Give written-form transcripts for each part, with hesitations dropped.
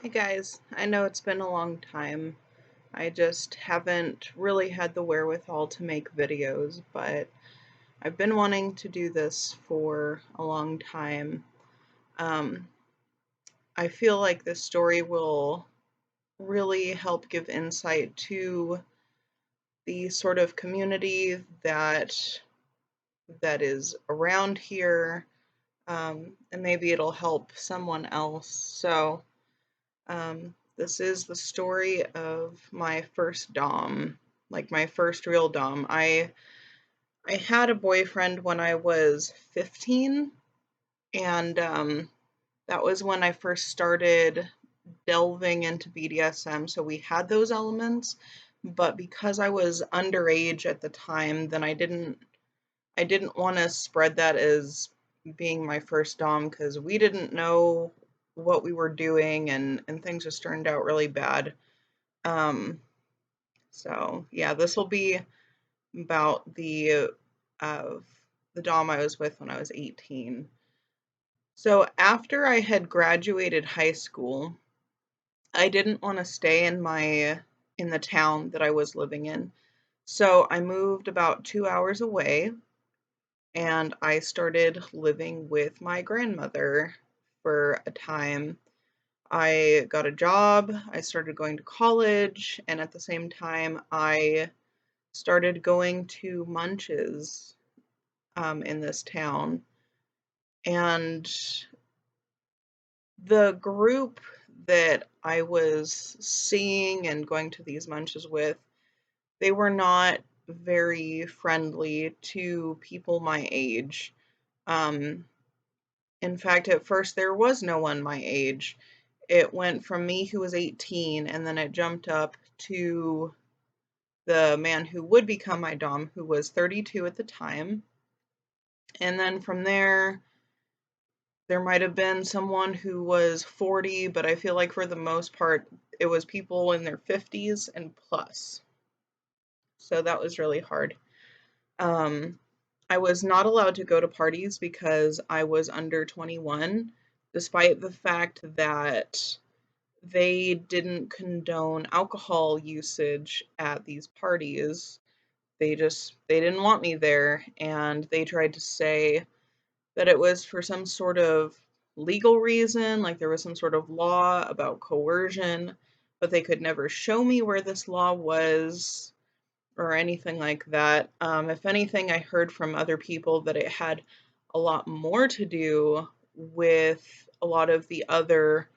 Hey guys, I know it's been a long time. I just haven't really had the wherewithal to make videos, but I've been wanting to do this for a long time. Um, I feel like this story will really help give insight to the sort of community that is around here, and maybe it'll help someone else. This is the story of my first dom, like my first real dom. I had a boyfriend when I was 15, and that was when I first started delving into BDSM. So we had those elements, but because I was underage at the time, then I didn't want to spread that as being my first dom because we didn't know what we were doing, and things just turned out really bad. Um, so yeah, this will be about uh, the dom I was with when I was 18. So after I had graduated high school, I didn't want to stay in the town that I was living in. So I moved about 2 hours away and I started living with my grandmother for a time. I got a job, I started going to college, and at the same time, I started going to munches in this town. And the group that I was seeing and going to these munches with, they were not very friendly to people my age. Um, in fact, at first, there was no one my age. It went from me, who was 18, and then it jumped up to the man who would become my dom, who was 32 at the time. And then from there might have been someone who was 40, but I feel like for the most part, it was people in their 50s and plus. So that was really hard. Um, I was not allowed to go to parties because I was under 21, despite the fact that they didn't condone alcohol usage at these parties. They didn't want me there, and they tried to say that it was for some sort of legal reason, like there was some sort of law about coercion, but they could never show me where this law was or anything like that. If anything, I heard from other people that it had a lot more to do with a lot of the other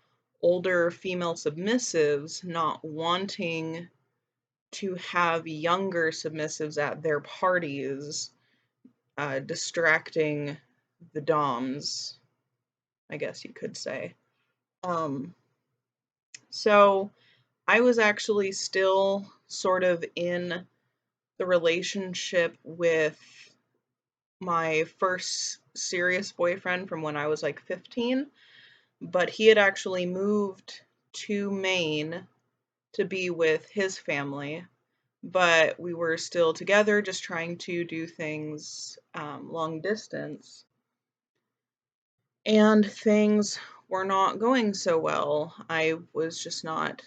older female submissives not wanting to have younger submissives at their parties, distracting the DOMs, I guess you could say. Um, so I was actually still sort of in the relationship with my first serious boyfriend from when I was like 15, but he had actually moved to Maine to be with his family. But we were still together, just trying to do things long distance. And things were not going so well. I was just not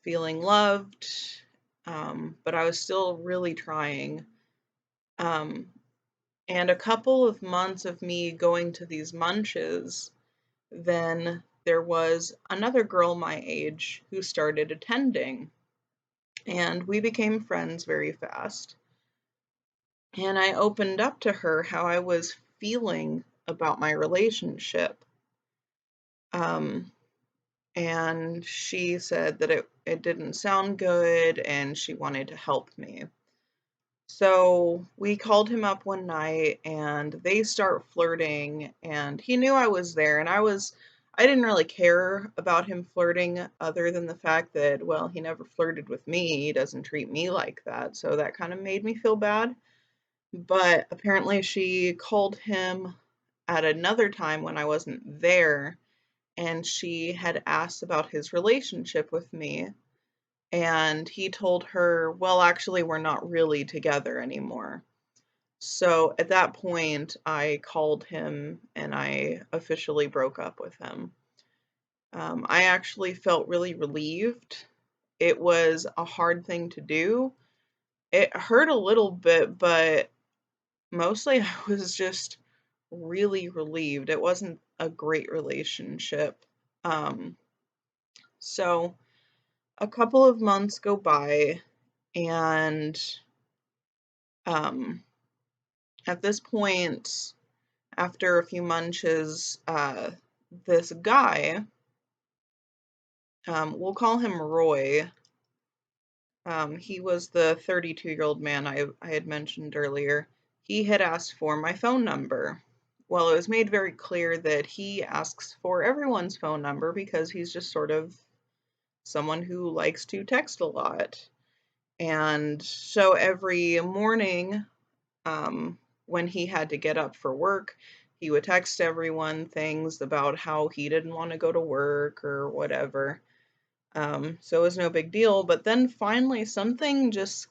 feeling loved, but I was still really trying. Um, and a couple of months of me going to these munches, then there was another girl my age who started attending, and we became friends very fast. And I opened up to her how I was feeling about my relationship. Um, and she said that it didn't sound good and she wanted to help me. So we called him up one night and they start flirting, and he knew I was there, and I didn't really care about him flirting other than the fact that, well, he never flirted with me. He doesn't treat me like that. So that kind of made me feel bad. But apparently she called him at another time when I wasn't there, and she had asked about his relationship with me, and he told her, well, actually, we're not really together anymore. So at that point, I called him and I officially broke up with him. I actually felt really relieved. It was a hard thing to do. It hurt a little bit, but mostly I was just really relieved. It wasn't a great relationship. Um, so a couple of months go by, and um, at this point, after a few munches, this guy, we'll call him Roy. He was the 32-year-old man I had mentioned earlier. He had asked for my phone number. Well, it was made very clear that he asks for everyone's phone number because he's just sort of someone who likes to text a lot. And so every morning, when he had to get up for work, he would text everyone things about how he didn't want to go to work or whatever. So it was no big deal. But then finally, something just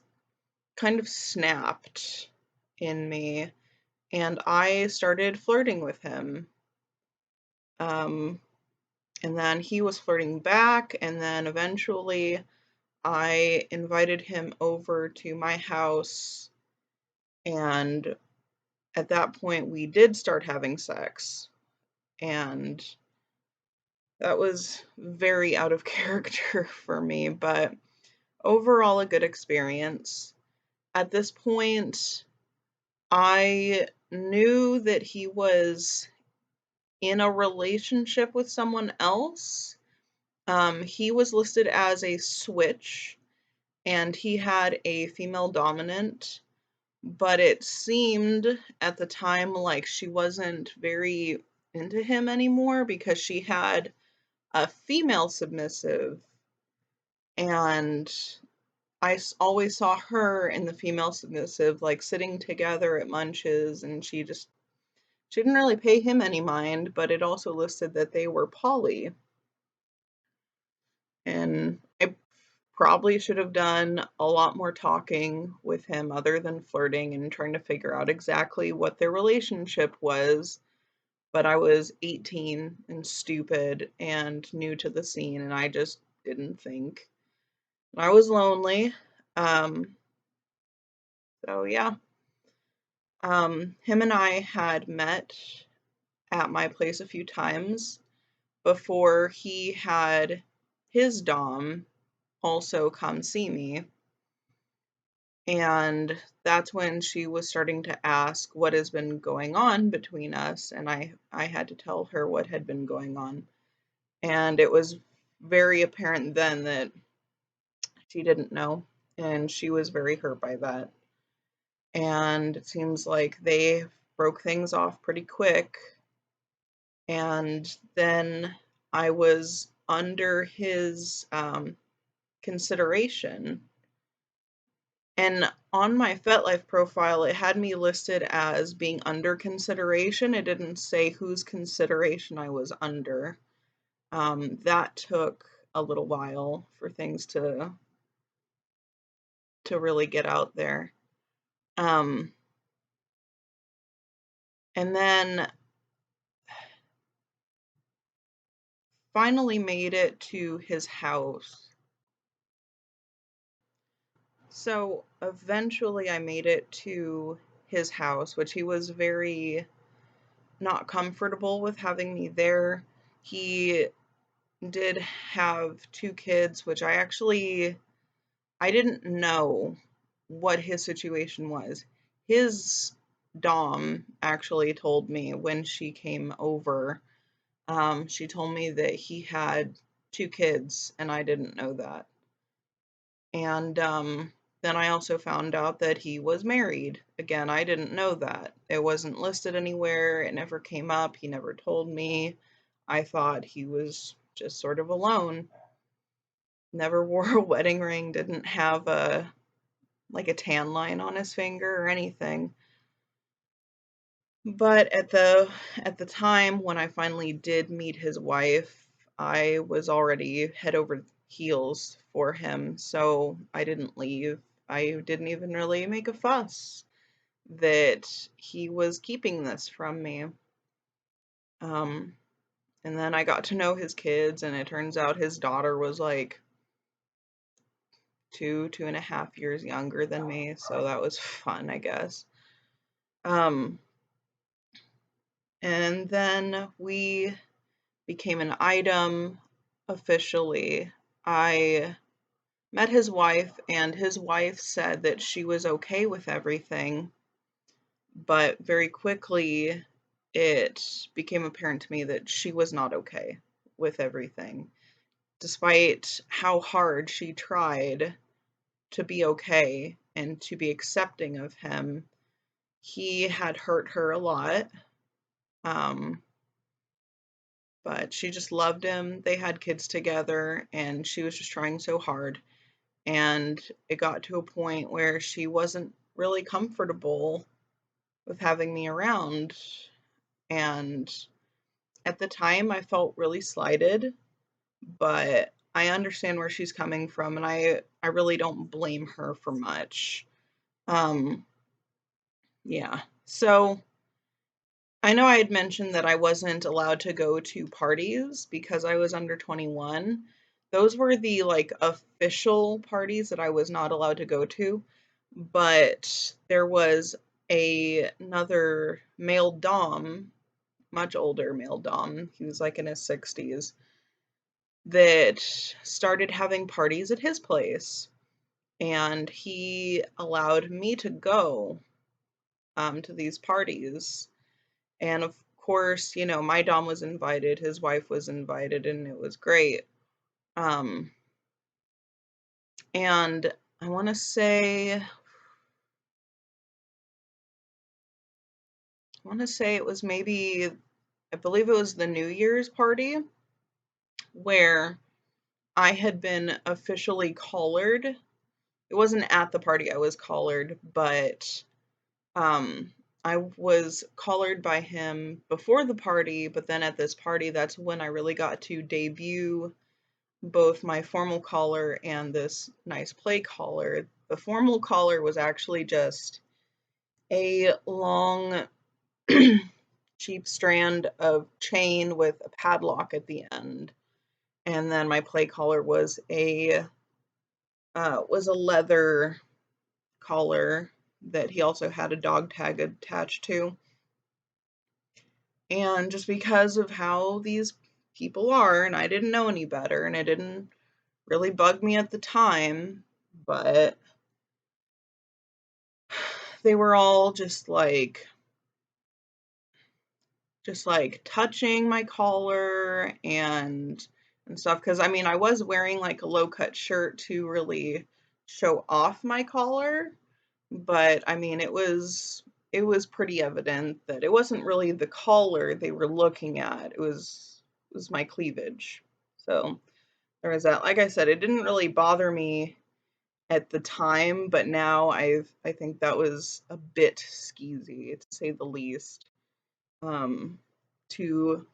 kind of snapped in me, and I started flirting with him. Um, and then he was flirting back, and then eventually I invited him over to my house, and at that point we did start having sex, and that was very out of character for me, but overall a good experience. At this point, I knew that he was in a relationship with someone else. He was listed as a switch, and he had a female dominant, but it seemed at the time like she wasn't very into him anymore because she had a female submissive, and always saw her and the female submissive like sitting together at munches, and she didn't really pay him any mind, but it also listed that they were poly. And I probably should have done a lot more talking with him other than flirting and trying to figure out exactly what their relationship was. But I was 18 and stupid and new to the scene, and I just didn't think. I was lonely. Um, so yeah. Him and I had met at my place a few times before he had his dom also come see me. And that's when she was starting to ask what has been going on between us, and I had to tell her what had been going on. And it was very apparent then that she didn't know, and she was very hurt by that. And it seems like they broke things off pretty quick. And then I was under his consideration. And on my FetLife profile, it had me listed as being under consideration. It didn't say whose consideration I was under. That took a little while for things to really get out there. Um, and then finally made it to his house. So eventually I made it to his house, which he was very not comfortable with having me there. He did have two kids, which I didn't know what his situation was. His dom actually told me when she came over. She told me that he had two kids, and I didn't know that. And then I also found out that he was married. Again, I didn't know that. It wasn't listed anywhere. It never came up. He never told me. I thought he was just sort of alone. Never wore a wedding ring, didn't have a tan line on his finger or anything. But at the time when I finally did meet his wife, I was already head over heels for him, so I didn't leave. I didn't even really make a fuss that he was keeping this from me. Um, And then I got to know his kids, and it turns out his daughter was like 2.5 years younger than me, so that was fun, I guess. Um, and then we became an item officially. I met his wife, and his wife said that she was okay with everything, but very quickly it became apparent to me that she was not okay with everything. Despite how hard she tried to be okay and to be accepting of him, he had hurt her a lot. Um, but she just loved him. They had kids together, and she was just trying so hard. And it got to a point where she wasn't really comfortable with having me around. And at the time, I felt really slighted, but I understand where she's coming from, and I really don't blame her for much. Um, yeah. So I know I had mentioned that I wasn't allowed to go to parties because I was under 21. Those were the like official parties that I was not allowed to go to, but there was another male dom, much older male dom. He was like in his 60s that started having parties at his place, and he allowed me to go to these parties. And of course, my dom was invited, his wife was invited, and it was great. And I want to say, it was maybe, I believe it was the New Year's party where I had been officially collared. It wasn't at the party I was collared, but um, I was collared by him before the party, but then at this party, that's when I really got to debut both my formal collar and this nice play collar. The formal collar was actually just a long, cheap strand of chain with a padlock at the end. And then my play collar was a leather collar that he also had a dog tag attached to. And just because of how these people are, and I didn't know any better, and it didn't really bug me at the time, but they were all just like touching my collar and stuff, because I mean I was wearing like a low cut shirt to really show off my collar, but I mean it was pretty evident that it wasn't really the collar they were looking at. It was my cleavage. So there was that. Like I said, it didn't really bother me at the time, but now I think that was a bit skeezy, to say the least. To,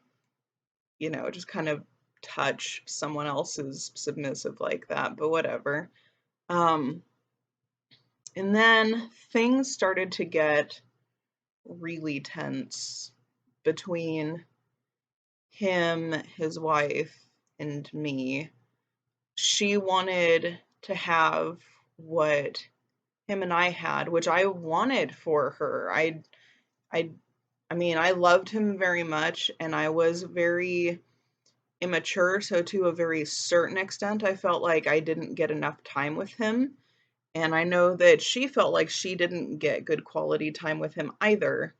just kind of touch someone else's submissive like that, but whatever. Um, and then things started to get really tense between him, his wife, and me. She wanted to have what him and I had, which I wanted for her. I I mean, I loved him very much, and I was very immature, so to a very certain extent, I felt like I didn't get enough time with him. And I know that she felt like she didn't get good quality time with him either,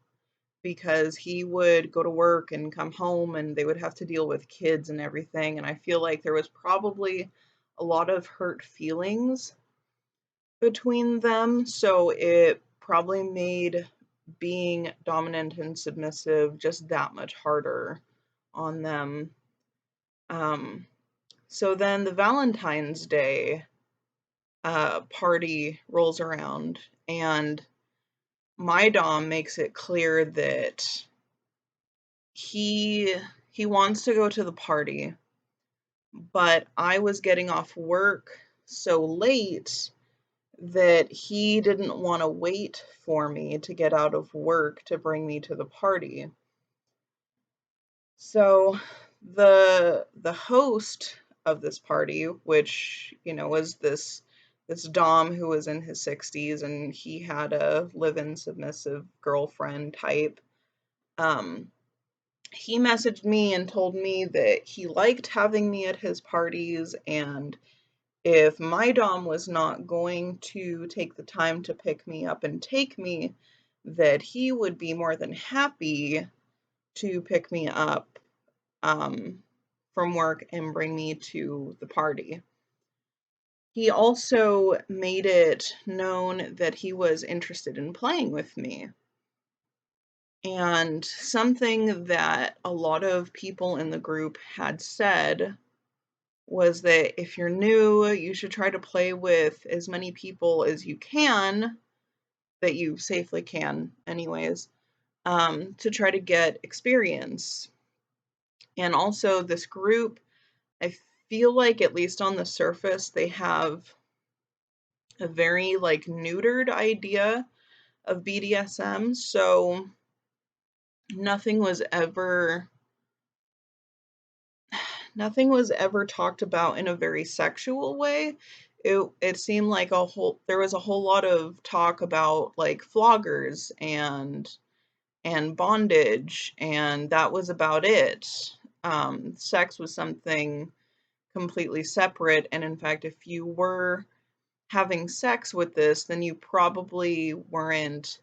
because he would go to work and come home and they would have to deal with kids and everything. And I feel like there was probably a lot of hurt feelings between them. So it probably made being dominant and submissive just that much harder on them. Um, so then the Valentine's Day party rolls around, and my dom makes it clear that he he wants to go to the party, but I was getting off work so late that he didn't want to wait for me to get out of work to bring me to the party. So The host of this party, which, was this dom who was in his 60s, and he had a live-in submissive girlfriend type. He messaged me and told me that he liked having me at his parties, and if my dom was not going to take the time to pick me up and take me, that he would be more than happy to pick me up from work and bring me to the party. He also made it known that he was interested in playing with me. And something that a lot of people in the group had said was that if you're new, you should try to play with as many people as you can, that you safely can, anyways, to try to get experience. And also, this group, I feel like, at least on the surface, they have a very neutered idea of BDSM. So nothing was ever talked about in a very sexual way. It seemed like there was a whole lot of talk about floggers and bondage, and that was about it. Sex was something completely separate, and in fact, if you were having sex with this, then you probably weren't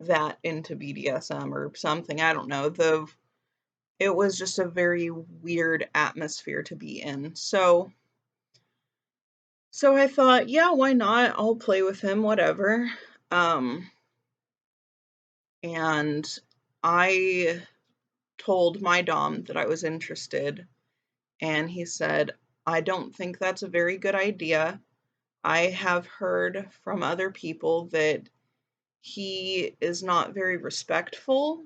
that into BDSM or something. I don't know. It was just a very weird atmosphere to be in. So I thought, yeah, why not? I'll play with him, whatever. And I told my dom that I was interested, and he said, I don't think that's a very good idea. I have heard from other people that he is not very respectful,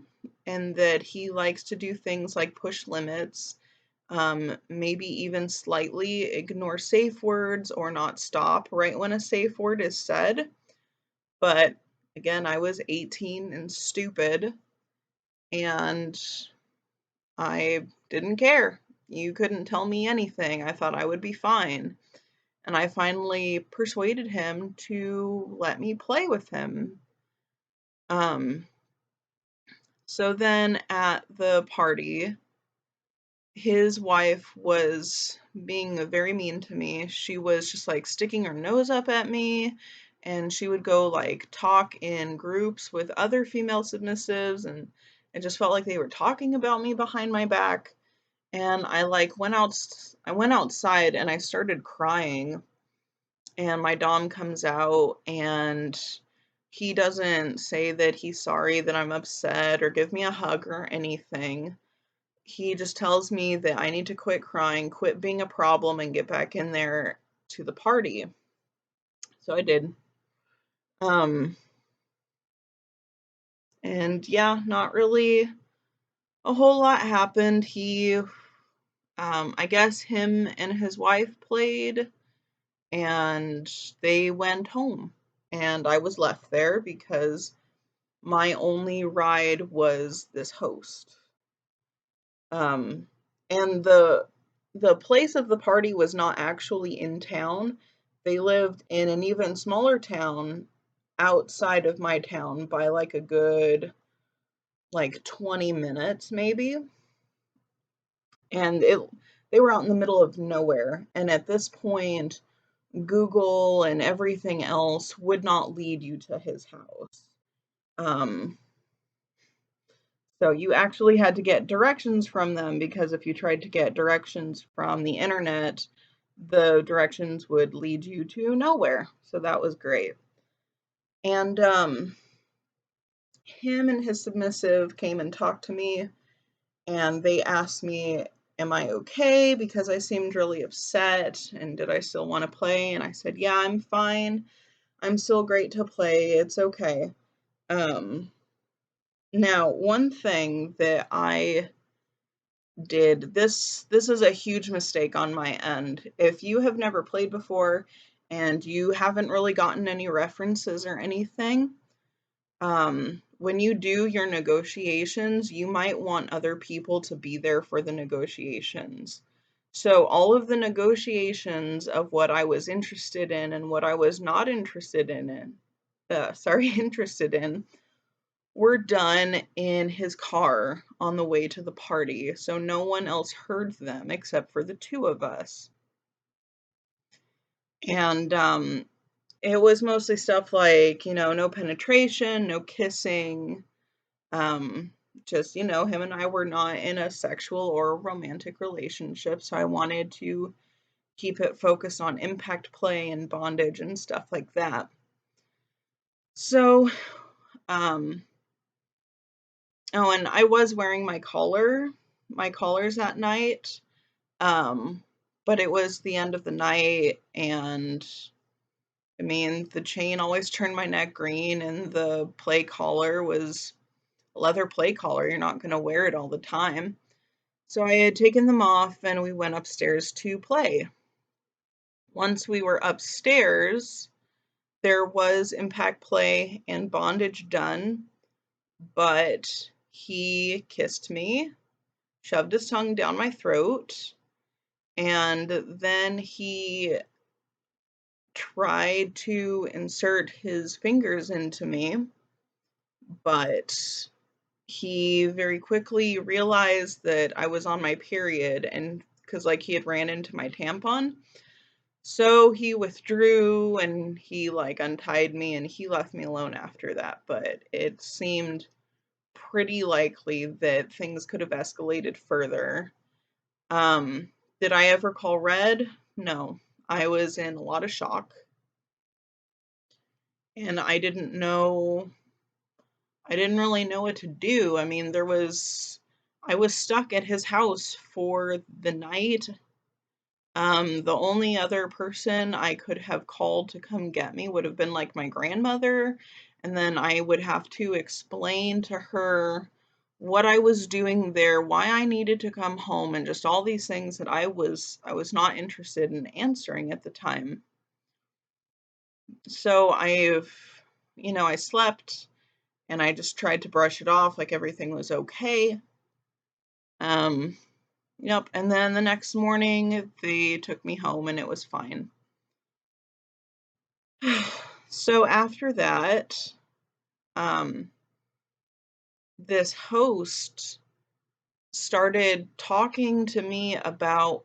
and that he likes to do things like push limits, maybe even slightly ignore safe words or not stop right when a safe word is said. But again, I was 18 and stupid, and I didn't care. You couldn't tell me anything. I thought I would be fine. And I finally persuaded him to let me play with him. So then at the party, his wife was being very mean to me. She was just sticking her nose up at me, and she would go talk in groups with other female submissives, and it just felt like they were talking about me behind my back. And I went outside and I started crying, and my dom comes out, and he doesn't say that he's sorry that I'm upset or give me a hug or anything. He just tells me that I need to quit crying, quit being a problem, and get back in there to the party. So I did. And yeah, not really a whole lot happened. I guess him and his wife played, and they went home. And I was left there because my only ride was this host. And the place of the party was not actually in town. They lived in an even smaller town outside of my town by a good 20 minutes maybe. And they were out in the middle of nowhere. And at this point, Google and everything else would not lead you to his house. So you actually had to get directions from them, because if you tried to get directions from the internet, the directions would lead you to nowhere. So that was great. And him and his submissive came and talked to me, and they asked me, am I okay? Because I seemed really upset, and did I still want to play? And I said, yeah, I'm fine. I'm still great to play. It's okay. Now, one thing that I did, this is a huge mistake on my end. If you have never played before and you haven't really gotten any references or anything, when you do your negotiations, you might want other people to be there for the negotiations. So all of the negotiations of what I was interested in and what I was not interested interested in, were done in his car on the way to the party. So no one else heard them except for the two of us. And it was mostly stuff like, no penetration, no kissing, um, just, him and I were not in a sexual or romantic relationship, so I wanted to keep it focused on impact play and bondage and stuff like that. So, um, oh, and I was wearing my collars that night, but it was the end of the night, and I mean, the chain always turned my neck green, and the play collar was a leather play collar. You're not going to wear it all the time. So I had taken them off and we went upstairs to play. Once we were upstairs, there was impact play and bondage done, but he kissed me, shoved his tongue down my throat, and then he tried to insert his fingers into me, but he very quickly realized that I was on my period, and because he had ran into my tampon. So he withdrew and he untied me and he left me alone after that. But it seemed pretty likely that things could have escalated further. Did I ever call red? No. I was in a lot of shock. And I didn't really know what to do. I mean, I was stuck at his house for the night. The only other person I could have called to come get me would have been my grandmother, and then I would have to explain to her what I was doing there, why I needed to come home, and just all these things that I was not interested in answering at the time. So I slept and I just tried to brush it off like everything was okay. Yep, and then the next morning they took me home and it was fine. So after that, um, this host started talking to me about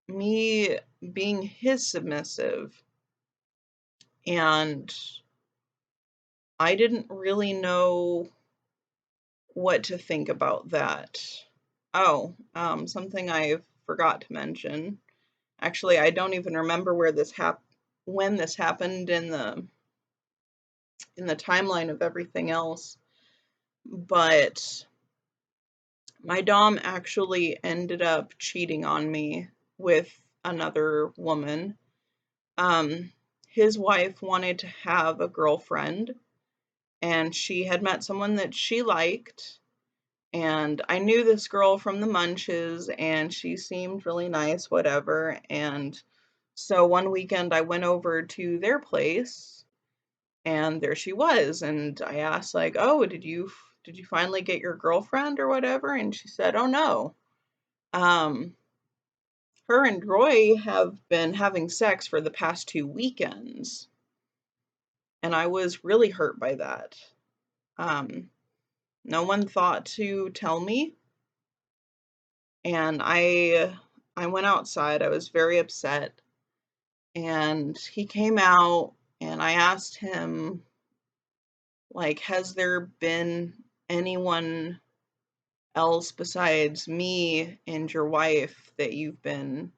me being his submissive, and I didn't really know what to think about that. Oh, something I forgot to mention. Actually, I don't even remember when this happened in the timeline of everything else, but my dom actually ended up cheating on me with another woman. Um, his wife wanted to have a girlfriend, and she had met someone that she liked. And I knew this girl from the Munches, and she seemed really nice, whatever. And so one weekend I went over to their place, and there she was. And I asked, "Oh, did you finally get your girlfriend or whatever?" And she said, "Oh no. Um, her and Roy have been having sex for the past 2 weekends." And I was really hurt by that. Um, no one thought to tell me, and I went outside. I was very upset, and he came out, and I asked him, has there been anyone else besides me and your wife that you've been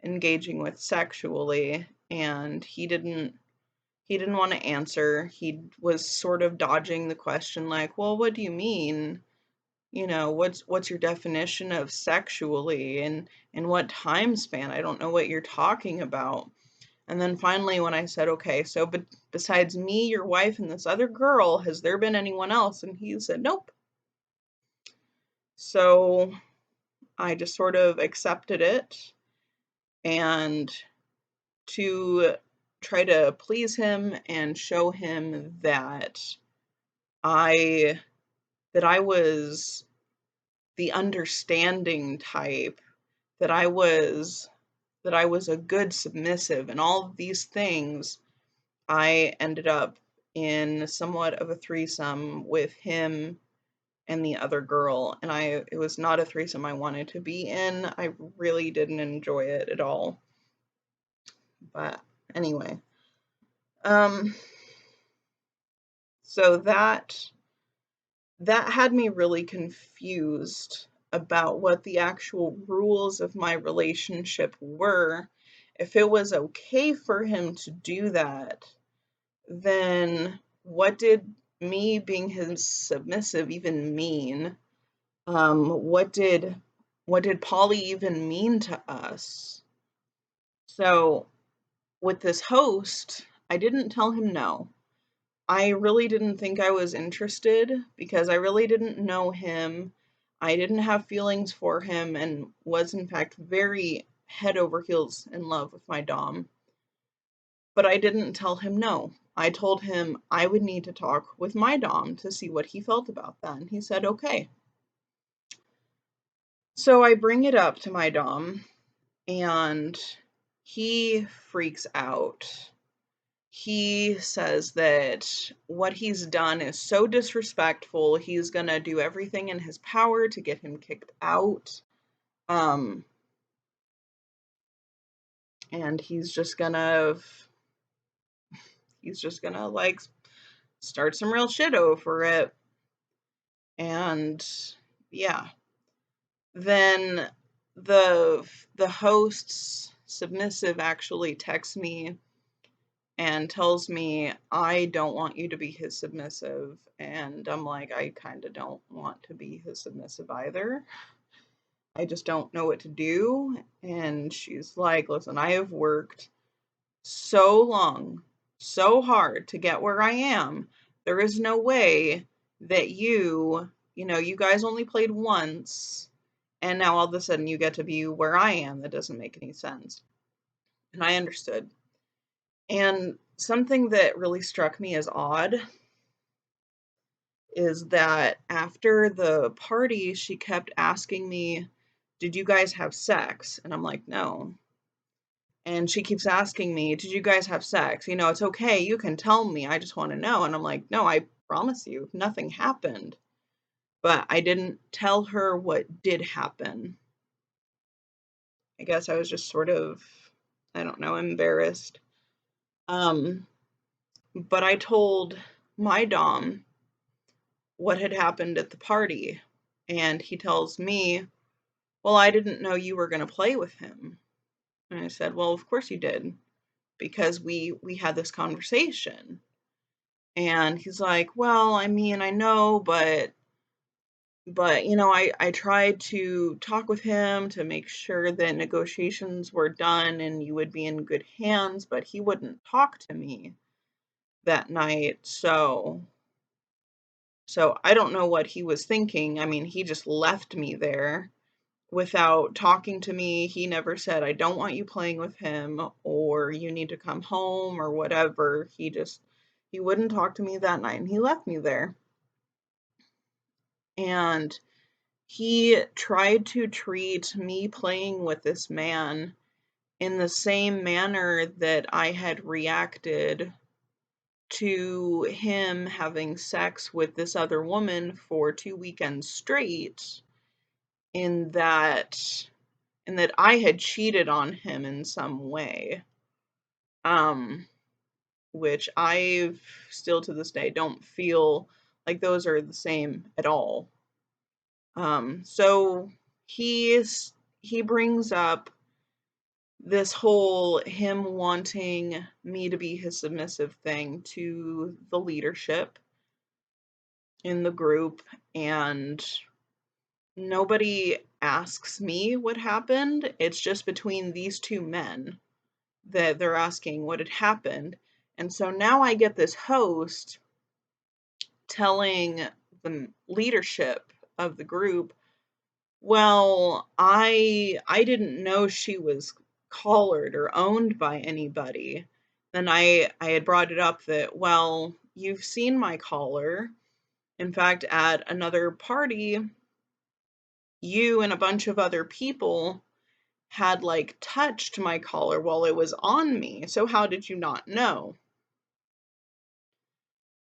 engaging with sexually? And he didn't want to answer. He was sort of dodging the question, well, what do you mean? What's your definition of sexually, and in what time span? I don't know what you're talking about. And then finally, when I said, okay, so but besides me, your wife, and this other girl, has there been anyone else? And he said, nope. So I just sort of accepted it, and to try to please him and show him that I that I was the understanding type, that I was a good submissive, and all of these things. I ended up in somewhat of a threesome with him and the other girl, and it was not a threesome I wanted to be in. I really didn't enjoy it at all. But anyway, um so that had me really confused about what the actual rules of my relationship were. If it was okay for him to do that, then what did me being his submissive even mean? What did Polly even mean to us? So with this host, I didn't tell him no. I really didn't think I was interested because I really didn't know him. I didn't have feelings for him and was in fact very head over heels in love with my dom. But I didn't tell him no. I told him I would need to talk with my dom to see what he felt about that. And he said, okay. So I bring it up to my dom and he freaks out. He says that what he's done is so disrespectful. He's going to do everything in his power to get him kicked out. Um, and he's just gonna like start some real shit over it. And yeah, then the host's submissive actually texts me and tells me I don't want you to be his submissive, and I'm like, I kind of don't want to be his submissive either. I just don't know what to do. And she's like, listen, I have worked so long, so hard to get where I am. There is no way that you guys only played once, and now all of a sudden you get to be where I am. That doesn't make any sense. And I understood. And something that really struck me as odd is that after the party, she kept asking me, did you guys have sex? And I'm like, no. And she keeps asking me, did you guys have sex? It's okay. You can tell me. I just want to know. And I'm like, no, I promise you, nothing happened. But I didn't tell her what did happen. I guess I was just sort of, I don't know, embarrassed. Um, but I told my dom what had happened at the party. And he tells me, well, I didn't know you were going to play with him. And I said, well, of course you did, because we had this conversation. And he's like, well, I mean, I know, but I tried to talk with him to make sure that negotiations were done and you would be in good hands, but he wouldn't talk to me that night. So I don't know what he was thinking. I mean, he just left me there without talking to me. He never said, I don't want you playing with him, or you need to come home, or whatever. He wouldn't talk to me that night, and he left me there. And he tried to treat me playing with this man in the same manner that I had reacted to him having sex with this other woman for 2 weekends straight, in that I had cheated on him in some way. Which I still to this day don't feel like those are the same at all. So he brings up this whole him wanting me to be his submissive thing to the leadership in the group, and nobody asks me what happened. It's just between these two men that they're asking what had happened. And so now I get this host telling the leadership of the group, well, I didn't know she was collared or owned by anybody. Then I had brought it up that, well, you've seen my collar. In fact, at another party, you and a bunch of other people had like touched my collar while it was on me. So how did you not know?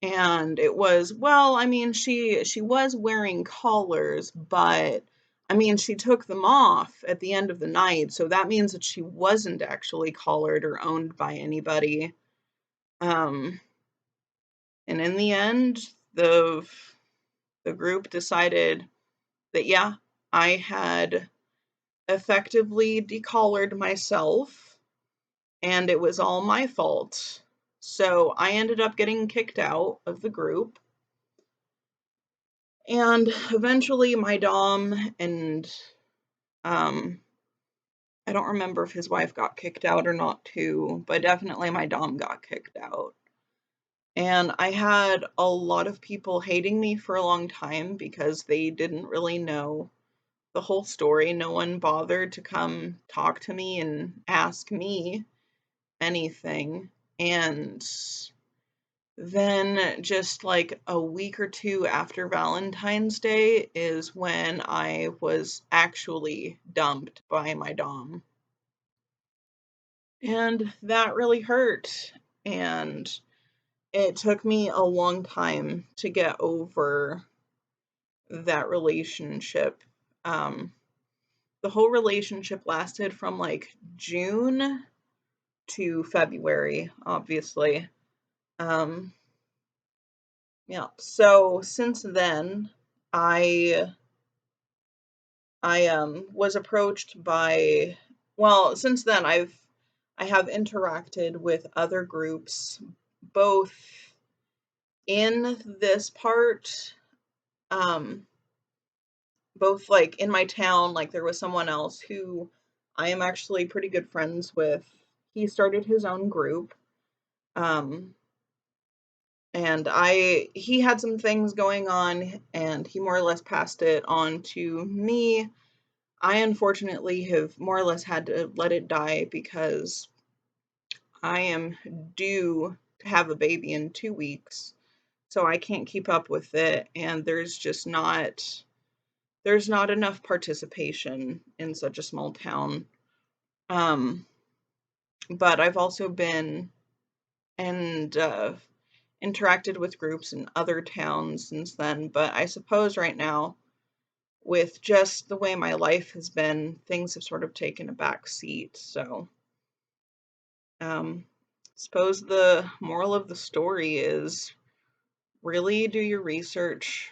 And it was, well, I mean, she was wearing collars, but I mean, she took them off at the end of the night, so that means that she wasn't actually collared or owned by anybody. Um, and in the end, the group decided that yeah, I had effectively decollared myself, and it was all my fault. So I ended up getting kicked out of the group. And eventually my dom and um I don't remember if his wife got kicked out or not too, but definitely my dom got kicked out. And I had a lot of people hating me for a long time because they didn't really know the whole story. No one bothered to come talk to me and ask me anything. And then just like a week or two after Valentine's Day is when I was actually dumped by my dom. And that really hurt. And it took me a long time to get over that relationship. Um, the whole relationship lasted from like June to February, obviously. Um, yeah. So since then, I I was approached by, well, since then I have interacted with other groups, both in this part, um, both like in my town, like there was someone else who I am actually pretty good friends with. He started his own group. Um, and he had some things going on and he more or less passed it on to me. I unfortunately have more or less had to let it die because I am due to have a baby in 2 weeks. So I can't keep up with it and there's not enough participation in such a small town. Um, but I've also been and interacted with groups in other towns since then. But I suppose right now, with just the way my life has been, things have sort of taken a back seat. So, um, suppose the moral of the story is really do your research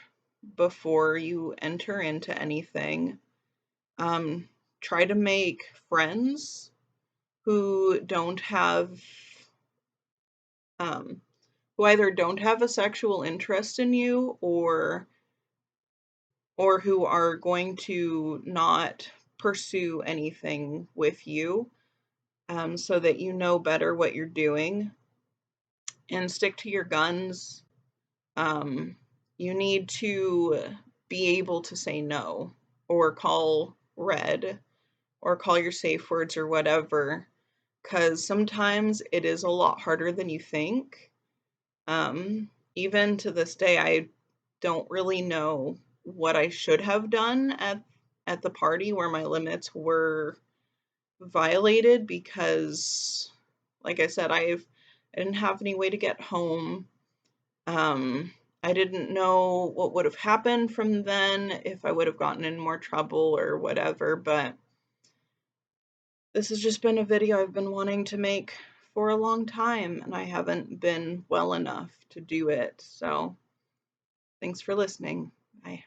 before you enter into anything. Um, Try to make friends who don't have um, who either don't have a sexual interest in you or who are going to not pursue anything with you, so that you know better what you're doing and stick to your guns. Um, you need to be able to say no or call red or call your safe words or whatever, because sometimes it is a lot harder than you think. Even to this day, I don't really know what I should have done at the party where my limits were violated because, like I said, I didn't have any way to get home. Um, I didn't know what would have happened from then if I would have gotten in more trouble or whatever, but this has just been a video I've been wanting to make for a long time, and I haven't been well enough to do it. So, thanks for listening. Bye.